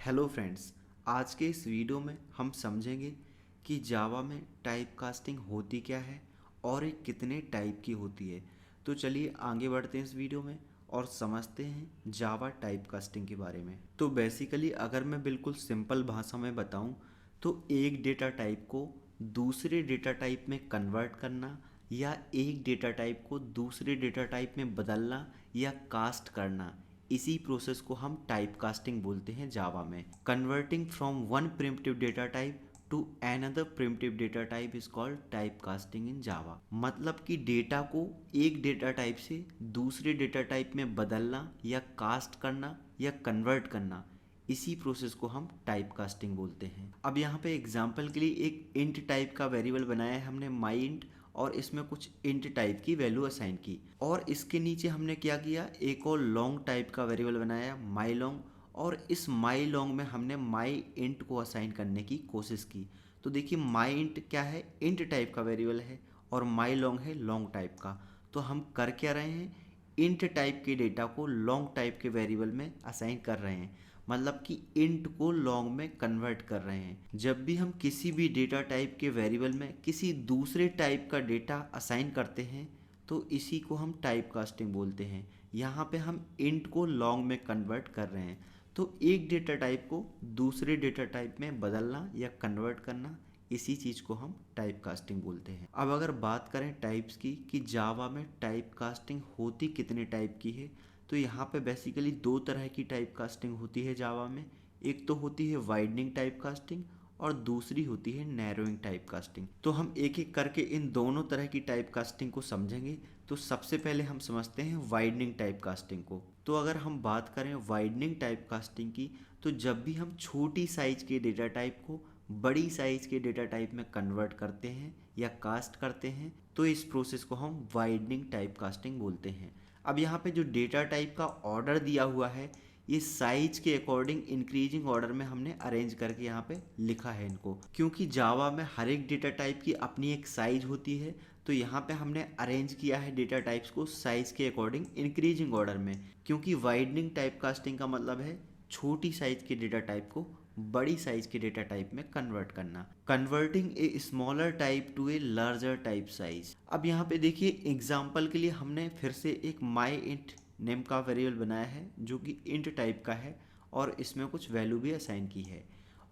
Hello friends, आज के इस वीडियो में हम समझेंगे कि जावा में टाइप कास्टिंग होती क्या है और ये कितने टाइप की होती है। तो चलिए आगे बढ़ते हैं इस वीडियो में और समझते हैं जावा टाइप कास्टिंग के बारे में। तो बेसिकली अगर मैं बिल्कुल सिंपल भाषा में बताऊं तो एक डेटा टाइप को दूसरे डेटा टाइप में कन्वर्ट करना या एक डेटा टाइप को दूसरे डेटा टाइप में बदलना या कास्ट करना, इसी प्रोसेस को हम टाइप कास्टिंग बोलते हैं जावा में। Converting from one primitive data type to another primitive data type is called type casting in Java. मतलब कि डेटा को एक डेटा टाइप से दूसरे डेटा टाइप में बदलना या कास्ट करना या कन्वर्ट करना, इसी प्रोसेस को हम टाइप कास्टिंग बोलते हैं। अब यहाँ पे एग्जाम्पल के लिए एक इंट टाइप का वेरिएबल बनाया है हमने माई इंट, और इसमें कुछ इंट टाइप की वैल्यू असाइन की, और इसके नीचे हमने क्या किया, एक और लॉन्ग टाइप का वेरिएबल बनाया माई लॉन्ग, और इस माई लॉन्ग में हमने माई इंट को असाइन करने की कोशिश की। तो देखिए माई इंट क्या है, इंट टाइप का वेरिएबल है, और माई लॉन्ग है लॉन्ग टाइप का। तो हम कर क्या रहे हैं, इंट टाइप के डेटा को लॉन्ग टाइप के वेरिएबल में असाइन कर रहे हैं, मतलब कि इंट को लॉन्ग में कन्वर्ट कर रहे हैं। जब भी हम किसी भी डेटा टाइप के वेरिएबल में किसी दूसरे टाइप का डेटा असाइन करते हैं तो इसी को हम टाइप कास्टिंग बोलते हैं। यहाँ पे हम इंट को लॉन्ग में कन्वर्ट कर रहे हैं, तो एक डेटा टाइप को दूसरे डेटा टाइप में बदलना या कन्वर्ट करना, इसी चीज़ को हम टाइप कास्टिंग बोलते हैं। अब अगर बात करें टाइप्स की कि जावा में टाइप कास्टिंग होती कितने टाइप की है, तो यहाँ पे बेसिकली दो तरह की टाइप कास्टिंग होती है जावा में। एक तो होती है वाइडनिंग टाइप कास्टिंग और दूसरी होती है नैरोइंग टाइप कास्टिंग। तो हम एक एक करके इन दोनों तरह की टाइप कास्टिंग को समझेंगे। तो सबसे पहले हम समझते हैं वाइडनिंग टाइप कास्टिंग को। तो अगर हम बात करें वाइडनिंग टाइप कास्टिंग की, तो जब भी हम छोटी साइज के डेटा टाइप को बड़ी साइज के डेटा टाइप में कन्वर्ट करते हैं या कास्ट करते हैं, तो इस प्रोसेस को हम वाइडनिंग टाइप कास्टिंग बोलते हैं। अब यहाँ पे जो डेटा टाइप का ऑर्डर दिया हुआ है, ये साइज के अकॉर्डिंग इंक्रीजिंग ऑर्डर में हमने अरेंज करके यहाँ पे लिखा है इनको, क्योंकि जावा में हर एक डेटा टाइप की अपनी एक साइज होती है। तो यहाँ पे हमने अरेंज किया है डेटा टाइप्स को साइज के अकॉर्डिंग इंक्रीजिंग ऑर्डर में, क्योंकि वाइडनिंग टाइप कास्टिंग का मतलब है छोटी साइज के डेटा टाइप को बड़ी साइज के डेटा टाइप में कन्वर्ट करना, converting a smaller type two a larger type size. अब यहाँ पे देखिए एग्जाम्पल के लिए हमने फिर से एक माई इंट नेम का वेरिएबल बनाया है जो कि इंट टाइप का है, और इसमें कुछ वैल्यू भी असाइन की है।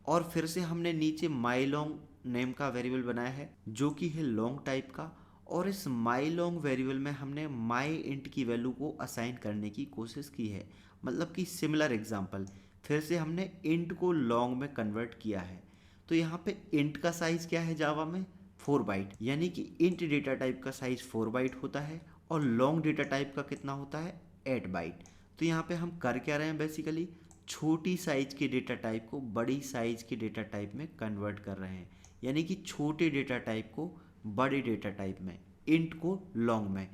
और फिर से हमने नीचे माई लॉन्ग नेम का वेरिएबल बनाया है जो कि है लॉन्ग टाइप का, और इस माई लॉन्ग वेरिएबल में हमने माई इंट की वैल्यू को असाइन करने की कोशिश की है। मतलब कि सिमिलर एग्जांपल, फिर से हमने इंट को लॉन्ग में कन्वर्ट किया है। तो यहाँ पे इंट का साइज क्या है जावा में, 4 बाइट, यानी कि इंट डेटा टाइप का साइज 4 बाइट होता है, और लॉन्ग डेटा टाइप का कितना होता है, 8 बाइट। तो यहाँ पे हम कर क्या रहे हैं, बेसिकली छोटी साइज के डेटा टाइप को बड़ी साइज के डेटा टाइप में कन्वर्ट कर रहे हैं, यानी कि छोटे डेटा टाइप को बड़े डेटा टाइप में, इंट को लॉन्ग में।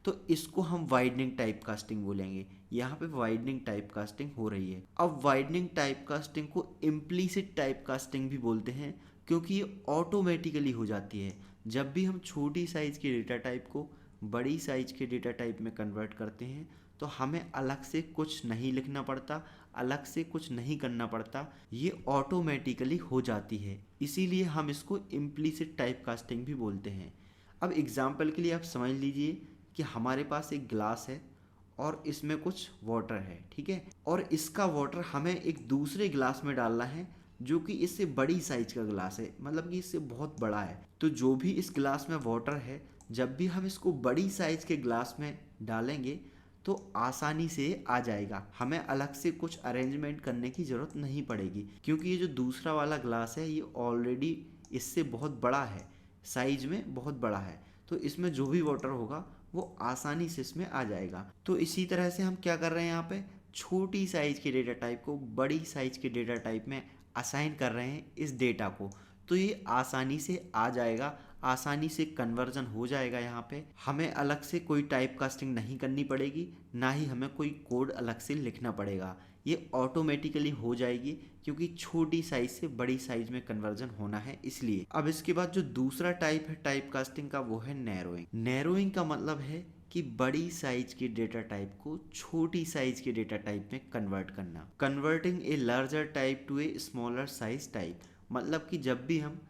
तो इसको हम वाइडनिंग टाइप कास्टिंग बोलेंगे। यहाँ पे वाइडनिंग टाइप कास्टिंग हो रही है। अब वाइडनिंग टाइप कास्टिंग को इम्प्लीसिट टाइप कास्टिंग भी बोलते हैं, क्योंकि ये ऑटोमेटिकली हो जाती है। जब भी हम छोटी साइज के डेटा टाइप को बड़ी साइज के डेटा टाइप में कन्वर्ट करते हैं तो हमें अलग से कुछ नहीं लिखना पड़ता, अलग से कुछ नहीं करना पड़ता, ये ऑटोमेटिकली हो जाती है। इसीलिए हम इसको इम्प्लीसिट टाइप कास्टिंग भी बोलते हैं। अब एग्जाम्पल के लिए आप समझ लीजिए कि हमारे पास एक ग्लास है और इसमें कुछ वाटर है, ठीक है, और इसका वाटर हमें एक दूसरे ग्लास में डालना है जो कि इससे बड़ी साइज का ग्लास है, मतलब कि इससे बहुत बड़ा है। तो जो भी इस ग्लास में वाटर है, जब भी हम इसको बड़ी साइज के ग्लास में डालेंगे तो आसानी से आ जाएगा, हमें अलग से कुछ अरेंजमेंट करने की ज़रूरत नहीं पड़ेगी, क्योंकि ये जो दूसरा वाला ग्लास है ये ऑलरेडी इससे बहुत बड़ा है, साइज में बहुत बड़ा है। तो इसमें जो भी वाटर होगा वो आसानी से इसमें आ जाएगा। तो इसी तरह से हम क्या कर रहे हैं, यहाँ पे छोटी साइज के डेटा टाइप को बड़ी साइज के डेटा टाइप में असाइन कर रहे हैं इस डेटा को, तो ये आसानी से आ जाएगा, आसानी से कन्वर्जन हो जाएगा। यहाँ पे हमें अलग से कोई टाइप कास्टिंग नहीं करनी पड़ेगी, ना ही हमें कोई कोड अलग से लिखना पड़ेगा, ये ऑटोमेटिकली हो जाएगी, क्योंकि छोटी साइज से बड़ी साइज में कन्वर्जन होना है इसलिए। अब इसके बाद जो दूसरा टाइप है टाइप कास्टिंग का, वो है नैरोइंग। नैरोइंग का मतलब है कि बड़ी साइज के डेटा टाइप को छोटी साइज के डेटा टाइप में कन्वर्ट करना। Converting a larger type two a smaller size type, मतलब कि जब भी हम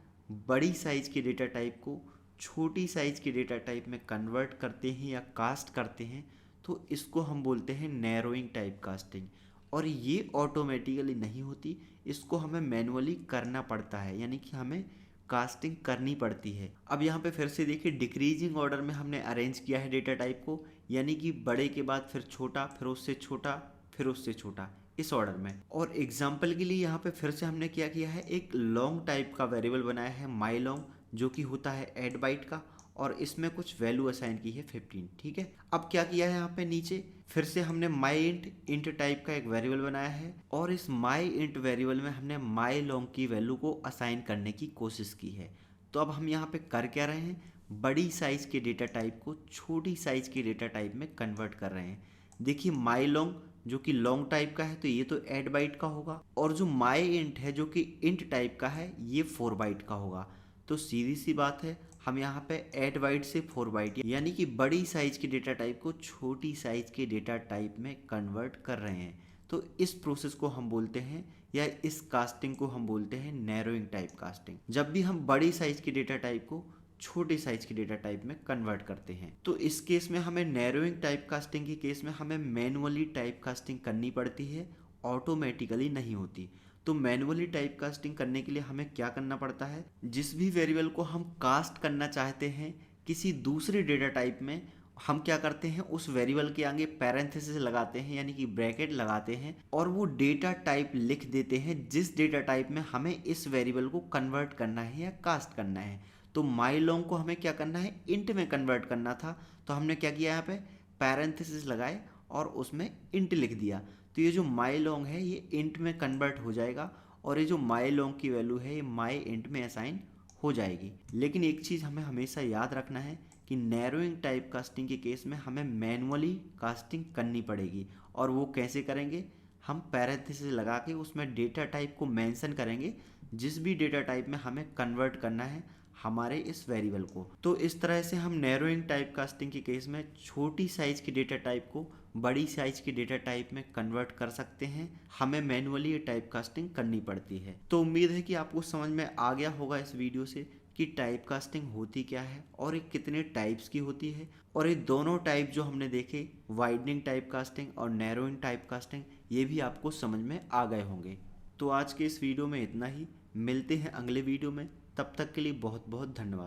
बड़ी साइज के डेटा टाइप को छोटी साइज के डेटा टाइप में कन्वर्ट करते हैं या कास्ट करते हैं तो इसको हम बोलते हैं नैरोइंग टाइप कास्टिंग। और ये ऑटोमेटिकली नहीं होती, इसको हमें मैनुअली करना पड़ता है, यानी कि हमें कास्टिंग करनी पड़ती है। अब यहाँ पे फिर से देखिए डिक्रीजिंग ऑर्डर में हमने अरेंज किया है डेटा टाइप को, यानी कि बड़े के बाद फिर छोटा, फिर उससे छोटा, फिर उससे छोटा, इस ऑर्डर में। और एग्जाम्पल के लिए यहाँ पे फिर से हमने क्या किया है, एक लॉन्ग टाइप का वेरिएबल बनाया है माई लॉन्ग, जो कि होता है 8 बाइट का, और इसमें कुछ वैल्यू असाइन की है 15। ठीक है, अब क्या किया है यहाँ पे नीचे फिर से हमने माई इंट टाइप का एक वेरिएबल बनाया है, और इस माई इंट वेरिएबल में हमने माई लॉन्ग की वैल्यू को असाइन करने की कोशिश की है। तो अब हम यहाँ पे कर क्या रहे हैं, बड़ी साइज के डेटा टाइप को छोटी साइज के डेटा टाइप में कन्वर्ट कर रहे हैं। देखिए माई लॉन्ग जो कि लॉन्ग टाइप का है तो ये तो 8 बाइट का होगा, और जो माई इंट है जो कि इंट टाइप का है ये 4 बाइट का होगा। तो सीधी सी बात है, हम यहाँ पे 8 बाइट से 4 बाइट यानी कि बड़ी साइज के डेटा टाइप को छोटी साइज के डेटा टाइप में कन्वर्ट कर रहे हैं। तो इस प्रोसेस को हम बोलते हैं, या इस कास्टिंग को हम बोलते हैं नैरोइंग टाइप कास्टिंग। जब भी हम बड़ी साइज के डेटा टाइप को छोटे साइज के डेटा टाइप में कन्वर्ट करते हैं, तो इस केस में हमें नैरोइंग टाइप कास्टिंग के केस में हमें मैनुअली टाइप कास्टिंग करनी पड़ती है, ऑटोमेटिकली नहीं होती। तो मैनुअली टाइप कास्टिंग करने के लिए हमें क्या करना पड़ता है, जिस भी वेरिएबल को हम कास्ट करना चाहते हैं किसी दूसरे डेटा टाइप में, हम क्या करते हैं उस वेरिएबल के आगे पैरेंथेसिस लगाते हैं, यानी कि ब्रैकेट लगाते हैं, और वो डेटा टाइप लिख देते हैं जिस डेटा टाइप में हमें इस वेरिएबल को कन्वर्ट करना है या कास्ट करना है। तो माई लॉन्ग को हमें क्या करना है, इंट में कन्वर्ट करना था, तो हमने क्या किया यहाँ पे पैरेंथेसिस लगाए और उसमें इंट लिख दिया। तो ये जो माई लॉन्ग है ये इंट में कन्वर्ट हो जाएगा, और ये जो माई लॉन्ग की वैल्यू है ये माई इंट में असाइन हो जाएगी। लेकिन एक चीज़ हमें हमेशा याद रखना है कि नैरोइंग टाइप कास्टिंग के केस में हमें मैनुअली कास्टिंग करनी पड़ेगी। और वो कैसे करेंगे, हम पैरेंथेसिस लगा के उसमें डेटा टाइप को मेंशन करेंगे जिस भी डेटा टाइप में हमें कन्वर्ट करना है हमारे इस वेरिएबल को। तो इस तरह से हम नैरोइंग टाइप कास्टिंग के केस में छोटी साइज की डेटा टाइप को बड़ी साइज के डेटा टाइप में कन्वर्ट कर सकते हैं, हमें मैनुअली ये टाइप कास्टिंग करनी पड़ती है। तो उम्मीद है कि आपको समझ में आ गया होगा इस वीडियो से कि टाइप कास्टिंग होती क्या है और ये कितने टाइप्स की होती है, और ये दोनों टाइप जो हमने देखे वाइडनिंग टाइप कास्टिंग और नैरोइंग टाइप कास्टिंग, ये भी आपको समझ में आ गए होंगे। तो आज के इस वीडियो में इतना ही, मिलते हैं अगले वीडियो में, तब तक के लिए बहुत बहुत धन्यवाद।